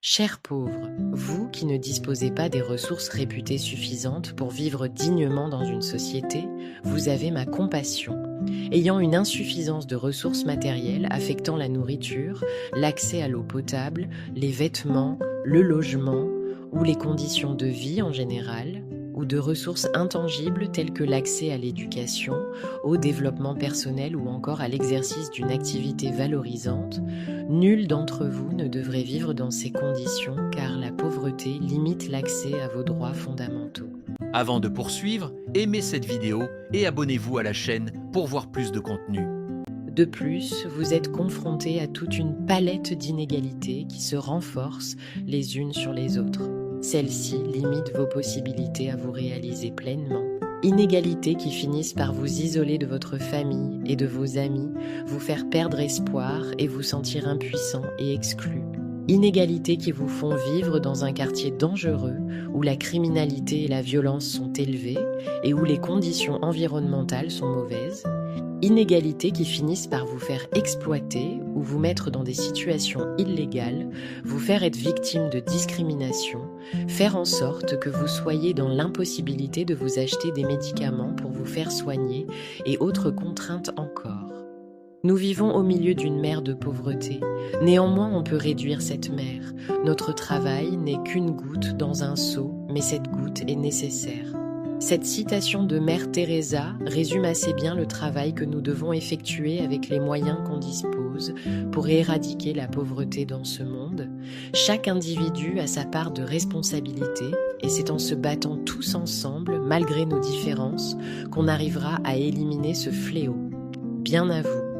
Chers pauvres, vous qui ne disposez pas des ressources réputées suffisantes pour vivre dignement dans une société, vous avez ma compassion. Ayant une insuffisance de ressources matérielles affectant la nourriture, l'accès à l'eau potable, les vêtements, le logement ou les conditions de vie en général, ou de ressources intangibles telles que l'accès à l'éducation, au développement personnel ou encore à l'exercice d'une activité valorisante, nul d'entre vous ne devrait vivre dans ces conditions car la pauvreté limite l'accès à vos droits fondamentaux. Avant de poursuivre, aimez cette vidéo et abonnez-vous à la chaîne pour voir plus de contenu. De plus, vous êtes confrontés à toute une palette d'inégalités qui se renforcent les unes sur les autres. Celles-ci limitent vos possibilités à vous réaliser pleinement. Inégalités qui finissent par vous isoler de votre famille et de vos amis, vous faire perdre espoir et vous sentir impuissant et exclu. Inégalités qui vous font vivre dans un quartier dangereux où la criminalité et la violence sont élevées et où les conditions environnementales sont mauvaises. Inégalités qui finissent par vous faire exploiter ou vous mettre dans des situations illégales, vous faire être victime de discrimination, faire en sorte que vous soyez dans l'impossibilité de vous acheter des médicaments pour vous faire soigner et autres contraintes encore. Nous vivons au milieu d'une mer de pauvreté. Néanmoins, on peut réduire cette mer. Notre travail n'est qu'une goutte dans un seau, mais cette goutte est nécessaire. Cette citation de Mère Teresa résume assez bien le travail que nous devons effectuer avec les moyens qu'on dispose pour éradiquer la pauvreté dans ce monde. Chaque individu a sa part de responsabilité et c'est en se battant tous ensemble, malgré nos différences, qu'on arrivera à éliminer ce fléau. Bien à vous.